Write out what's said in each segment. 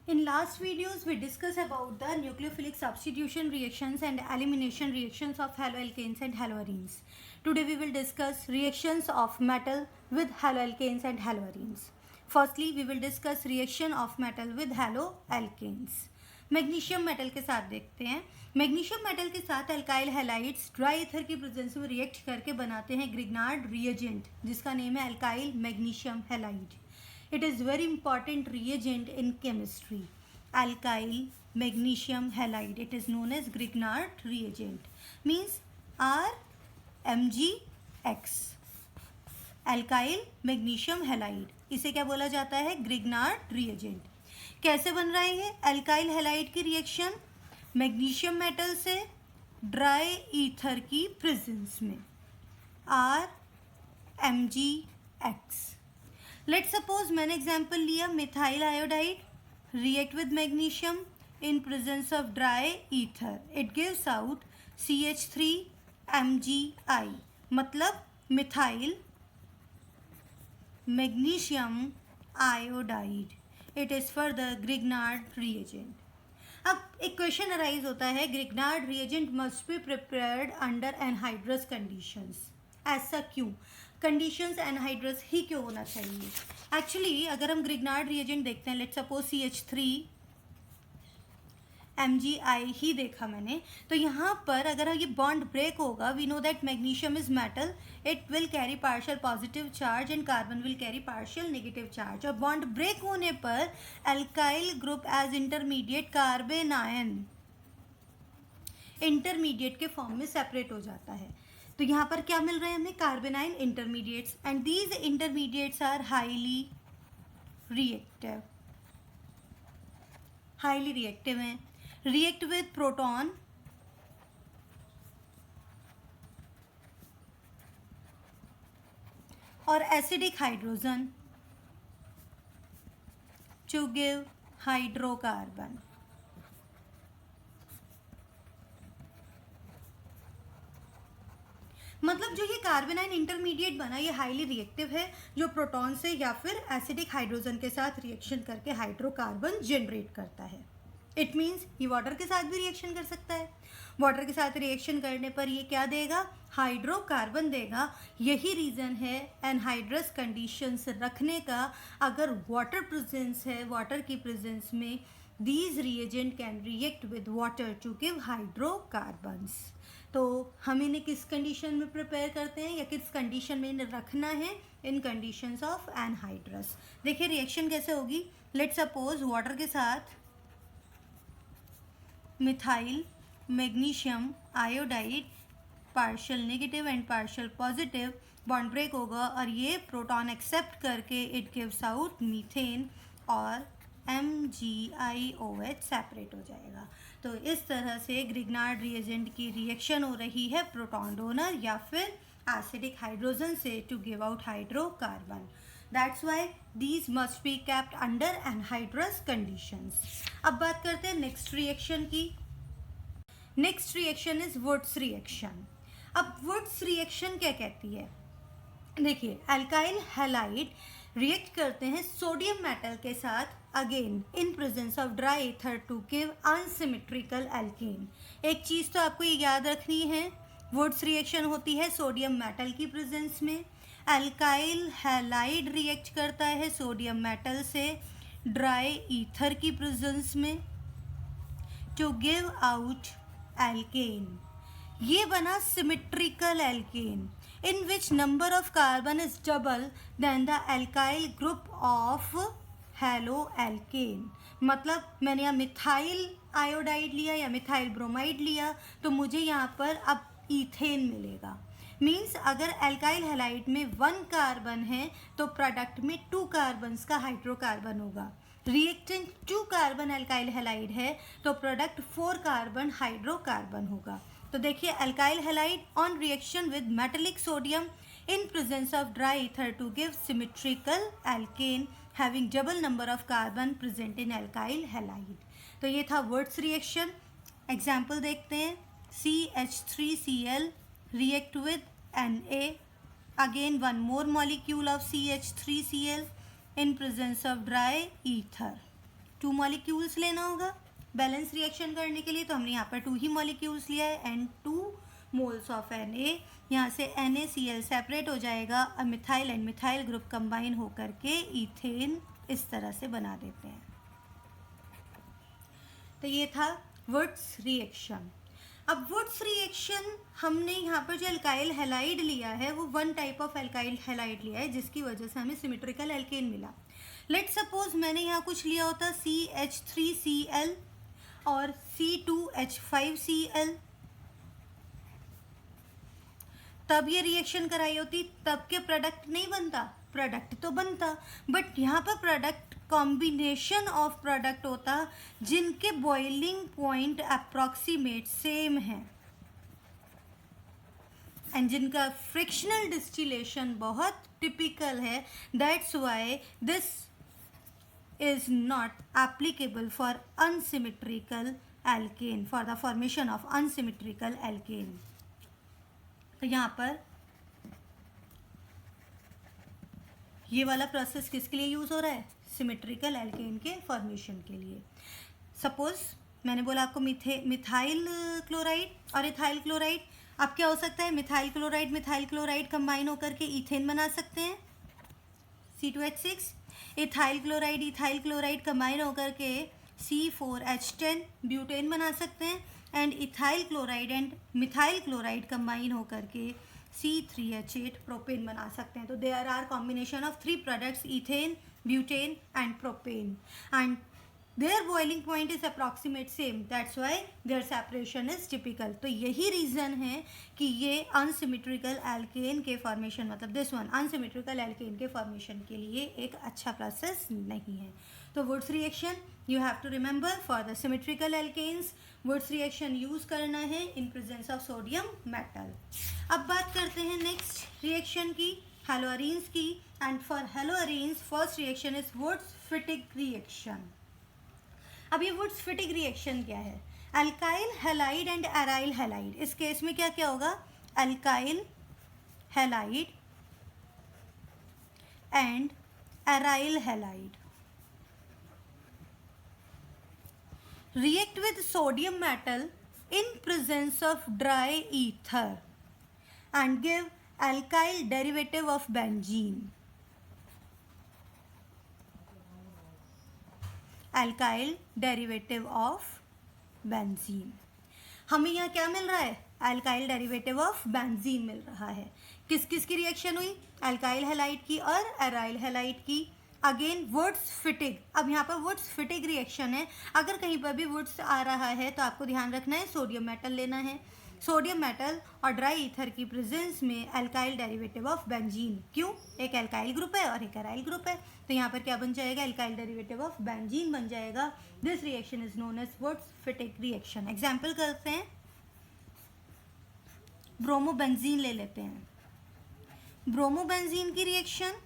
In last videos, we discussed about the nucleophilic substitution reactions and elimination reactions of haloalkanes and haloarenes. Today we will discuss reactions of metal with haloalkanes and haloarenes. Firstly, we will discuss reaction of metal with haloalkanes. Magnesium metal के साथ देखते हैं. Magnesium metal के साथ alkyl halides dry ether की presence में react करके बनाते हैं ग्रिग्नार्ड रिएजेंट, जिसका नेम है alkyl magnesium halide. It is very important reagent in chemistry. Alkyl magnesium halide. It is known as Grignard reagent. Means RMgX. Alkyl magnesium halide. इसे क्या बोला जाता है? Grignard reagent. कैसे बन रहा है ये अल्काइल हैलाइड की रिएक्शन? मैग्नीशियम मेटल से ड्राई ईथर की प्रेजेंस में. RMgX. लेट्स सपोज मैंने एग्जाम्पल लिया methyl iodide react with magnesium in presence of dry ether. It gives out CH3Mgi, मतलब methyl magnesium iodide. It is for the Grignard reagent. अब एक question arise होता है, Grignard reagent must be prepared under anhydrous conditions. ऐसा क्यों? Conditions anhydrous ही क्यों होना चाहिए? एक्चुअली अगर हम ग्रिग्नार्ड रिएजेंट देखते हैं, लेट्स सपोज CH3Mgi ही देखा मैंने, तो यहाँ पर अगर ये बॉन्ड ब्रेक होगा, we know that magnesium is metal, it will carry partial positive charge and carbon will carry partial negative charge. और बॉन्ड ब्रेक होने पर alkyl group as intermediate carbon ion intermediate के फॉर्म में separate हो जाता है. तो यहाँ पर क्या मिल रहे हैं हमें? Carbanion intermediates. And these intermediates are highly reactive हैं. रिएक्ट विद प्रोटॉन और acidic hydrogen to give hydrocarbon. मतलब जो ये कार्बेनाइन इंटरमीडिएट बना, ये हाईली रिएक्टिव है, जो प्रोटॉन से या फिर एसिडिक हाइड्रोजन के साथ रिएक्शन करके हाइड्रोकार्बन जनरेट करता है. इट मीन्स ये वाटर के साथ भी रिएक्शन कर सकता है. वाटर के साथ रिएक्शन करने पर ये क्या देगा? हाइड्रोकार्बन देगा. यही रीज़न है एनहाइड्रस कंडीशंस रखने का. अगर वाटर प्रेजेंस है, वाटर की प्रेजेंस में these reagent can react with water to give hydrocarbons. तो हम इन्हें किस कंडीशन में प्रिपेयर करते हैं या किस कंडीशन में इन्हें रखना है? In conditions of anhydrous. देखिए रिएक्शन कैसे होगी. लेट्स सपोज वाटर के साथ methyl magnesium iodide partial negative and partial positive, bond break होगा और ये प्रोटॉन एक्सेप्ट करके इट गिव्स आउट मीथेन और MgIOH सेपरेट हो जाएगा. तो इस तरह से ग्रिग्नार्ड रिएजेंट की रिएक्शन हो रही है प्रोटॉन डोनर या फिर एसिडिक हाइड्रोजन से to give out hydrocarbon. That's why these must be kept under anhydrous conditions. अब बात करते हैं नेक्स्ट रिएक्शन की. Next reaction is Wurtz reaction. अब वुड्स रिएक्शन क्या कहती है? देखिए अल्काइल हैलाइड रिएक्ट करते हैं सोडियम मेटल के साथ again in presence of dry ether to give unsymmetrical alkane. एक चीज़ तो आपको ये याद रखनी है, वुड्स रिएक्शन होती है सोडियम मेटल की प्रेजेंस में. अल्काइल हैलाइड रिएक्ट करता है सोडियम मेटल से ड्राई ईथर की प्रेजेंस में टू गिव आउट एल्केन. ये बना symmetrical alkane in which number of carbon is double than the alkyl group of haloalkane. मतलब मैंने यहाँ मिथाइल आयोडाइड लिया या मिथाइल ब्रोमाइड लिया, तो मुझे यहाँ पर अब ईथेन मिलेगा. मीन्स अगर अल्काइल हैलाइड में 1 कार्बन है तो प्रोडक्ट में 2 कार्बन्स का हाइड्रोकार्बन होगा. रिएक्टेंट 2 कार्बन अल्काइल हैलाइड है तो प्रोडक्ट 4 कार्बन हाइड्रोकार्बन होगा. तो देखिए alkyl halide on reaction with metallic sodium in presence of dry ether to give symmetrical alkane having double number of carbon present in alkyl halide. तो ये था Wurtz reaction. Example देखते हैं. CH3Cl react with Na, again one more molecule of CH3Cl in presence of dry ether. 2 molecules लेना होगा balance reaction करने के लिए, तो हमने यहाँ पर 2 ही मॉलिक्यूल्स लिया है एंड 2 मोल्स ऑफ Na। यहाँ से NaCl सेपरेट हो जाएगा और methyl and methyl group combine होकर के इथेन इस तरह से बना देते हैं। तो ये था वुड्स रिएक्शन। अब वुड्स रिएक्शन हमने यहाँ पर जो एल्काइल हैलाइड लिया है वो one type of alkyl halide लिया है जिसकी वजह से हमें सिमेट्रिकल एल्केन मिला। लेट सपोज मैंने यहाँ कुछ लिया होता CH3Cl और C2H5Cl, तब ये रिएक्शन कराई होती, तब के प्रोडक्ट नहीं बनता, प्रोडक्ट तो बनता, बट यहाँ पर प्रोडक्ट कॉम्बिनेशन ऑफ प्रोडक्ट होता जिनके बॉइलिंग पॉइंट अप्रॉक्सीमेट सेम है एंड जिनका फ्रिक्शनल डिस्टिलेशन बहुत टिपिकल है। That's why this is not applicable for unsymmetrical alkane, for the formation of unsymmetrical alkane. तो यहाँ पर ये वाला प्रोसेस किसके लिए यूज़ हो रहा है? सिमेट्रिकल एल्केन के फॉर्मेशन के लिए। सपोज मैंने बोला आपको मिथाइल क्लोराइड और इथाइल क्लोराइड, अब क्या हो सकता है? मिथाइल क्लोराइड कंबाइन होकर के इथेन बना सकते हैं C2H6। इथाइल क्लोराइड कंबाइन होकर के C4H10 ब्यूटेन बना सकते हैं and ethyl chloride and methyl chloride combine होकर के C3H8 प्रोपेन बना सकते हैं। तो there are combination of 3 products, ethane, butane and propane, and their boiling point is approximate same, that's why their separation is typical. तो यही reason है कि ये अनसिमेट्रिकल एल्केन के फॉर्मेशन, मतलब दिस वन अनसिमेट्रिकल एल्केन के फॉर्मेशन के लिए एक अच्छा प्रोसेस नहीं है। तो Wurtz reaction you have to remember for the symmetrical alkanes, Wurtz reaction use करना है in presence of sodium metal. अब बात करते हैं नेक्स्ट रिएक्शन की, हेलोअरीन्स की, and for haloarenes first reaction is Wurtz Fittig reaction. अब ये वुड्स फिटिक रिएक्शन क्या है? Alkyl halide and aryl halide, इस केस में क्या क्या होगा? Alkyl halide and aryl halide react with sodium metal in presence of dry ether and give alkyl derivative of benzene. Alkyl derivative of benzene. हमें यहाँ क्या मिल रहा है? alkyl derivative of benzene मिल रहा है। किस किस की रिएक्शन हुई? alkyl हैलाइड की और एराइल हैलाइड की। अगेन वुड्स फिटिग, अब यहाँ पर वुड्स फिटिग रिएक्शन है। अगर कहीं पर भी वुड्स आ रहा है तो आपको ध्यान रखना है सोडियम मेटल लेना है। सोडियम मेटल और ड्राई ईथर की प्रेजेंस में अल्काइल डेरिवेटिव ऑफ बेंजीन। क्यों? एक अल्काइल ग्रुप है और एक एराइल ग्रुप है, तो यहाँ पर क्या बन जाएगा? अल्काइल डेरिवेटिव ऑफ बेंजीन बन जाएगा। This reaction is known as Wurtz Fittig reaction. Example करते हैं, ब्रोमोबेंजीन ले लेते हैं। ब्रोमोबेंजीन की रिएक्शन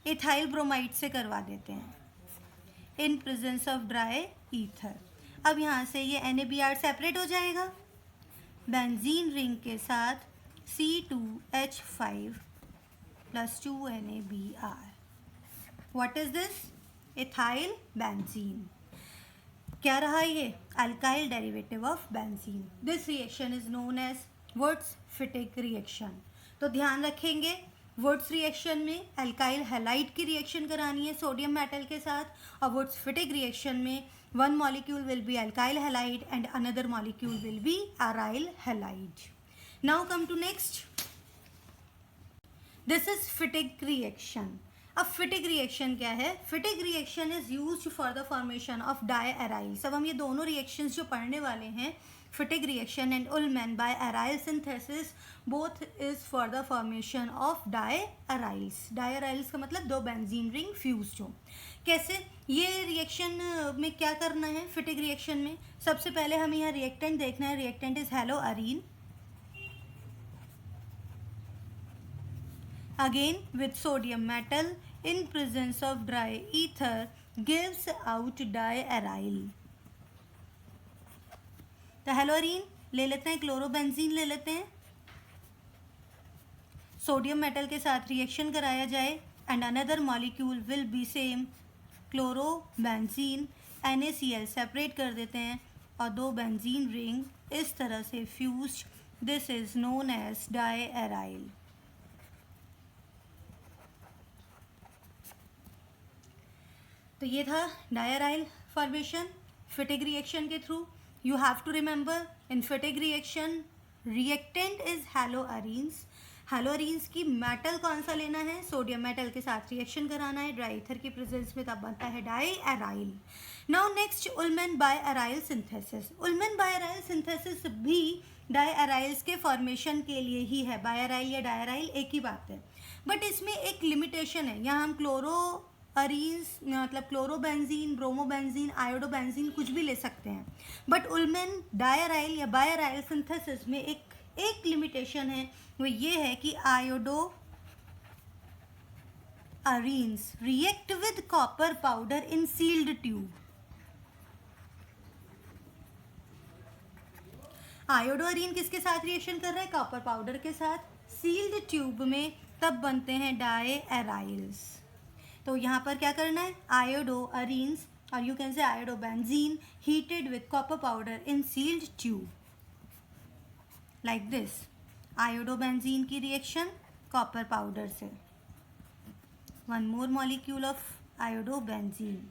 इथाइल ब्रोमाइड से करवा देते हैं इन प्रेजेंस ऑफ ड्राई ईथर। अब यहाँ से ये NaBr सेपरेट हो जाएगा बेंजीन रिंग के साथ C2H5 + 2 NaBr। What is this? Ethyl benzene. क्या रहा ये? Alkyl derivative of benzene. This reaction is known as Wurtz Fittig reaction. तो ध्यान रखेंगे, वुड्स रिएक्शन में अल्काइल हैलाइड की रिएक्शन करानी है सोडियम मेटल के साथ, और वुड्स फिटिक रिएक्शन में one molecule will be alkyl halide and another molecule will be aryl halide. Now come to next, this is Fittig reaction. अब Fittig reaction क्या है? Fittig reaction is used for the formation of diaryls. अब हम ये दोनों reactions जो पढ़ने वाले हैं, Fittig reaction and Ullmann biaryl synthesis, both is for the formation of diaryls. Diaryls का मतलब 2 बेंजीन रिंग फ्यूज्ड हो। कैसे? ये रिएक्शन में क्या करना है? फिटिक रिएक्शन में सबसे पहले हमें यहाँ रिएक्टेंट देखना है। Reactant is haloarene, again with sodium metal in presence of dry ether gives out diaryl। तो हेलोरीन ले लेते हैं, क्लोरोबेंजीन ले लेते हैं, सोडियम मेटल के साथ रिएक्शन कराया जाए and another molecule will B same chlorobenzene NaCl separate कर देते हैं और 2 बेंजीन रिंग इस तरह से fused, this is known as diaryl. तो ये था डायराइल फॉर्मेशन फिटिक रिएक्शन के through. You have to remember in Fittig reaction reactant is haloarenes. Haloarenes की मेटल कौन सा लेना है, सोडियम मेटल के साथ रिएक्शन कराना है ड्राई ईथर की प्रेजेंस में, तब बनता है diaryl. Now next Ullmann biaryl synthesis. Ullmann biaryl synthesis भी डायएराइल्स के फॉर्मेशन के लिए ही है। बायएराइल या डायएराइल एक ही बात है, बट इसमें एक लिमिटेशन है। यहाँ हम क्लोरोअरीन्स मतलब क्लोरोबेंजीन, ब्रोमोबेंजीन, आयोडोबेंजीन कुछ भी ले सकते हैं, बट उल्मन डायएराइल या बायएराइल सिंथेसिस में एक लिमिटेशन है, वो ये है कि iodoarenes react with copper powder in sealed tube. Iodoarene किसके साथ रिएक्शन कर रहा है, कॉपर पाउडर के साथ, सील्ड ट्यूब में, तब बनते हैं डायएराइल्स। तो यहाँ पर क्या करना है, आयोडोअरीन्स और you can say iodobenzene heated with copper powder in sealed tube like this. Iodobenzene की रिएक्शन कॉपर पाउडर से, one more molecule of iodobenzene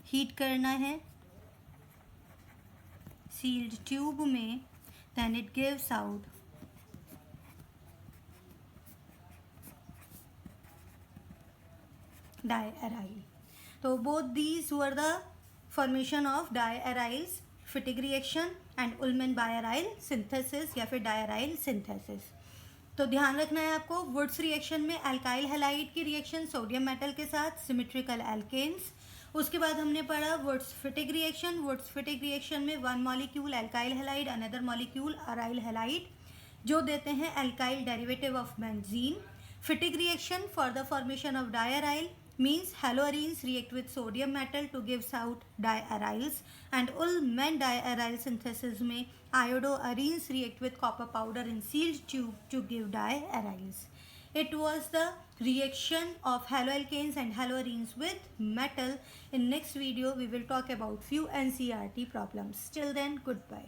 heat करना है सील्ड ट्यूब में, then it gives out diaryl. तो both these were the formation of diaryls, Fittig reaction and Ullmann biaryl synthesis या फिर diaryl synthesis. तो ध्यान रखना है आपको, वुड्स रिएक्शन में अल्काइल हैलाइड की रिएक्शन सोडियम मेटल के साथ, सिमेट्रिकल एल्केन्स। उसके बाद हमने पढ़ा Wurtz Fittig reaction. Wurtz Fittig reaction में one molecule alkyl halide, another molecule aryl halide, जो देते हैं alkyl derivative of benzene. Fittig reaction for the formation of diaryl means haloarenes react with sodium metal to gives out diaryls, and Ullmann diaryl synthesis में iodoarenes react with copper powder in sealed tube to give diaryls. It was the reaction of haloalkanes and haloarenes with metal. In next video we will talk about few NCERT problems. Till then, goodbye.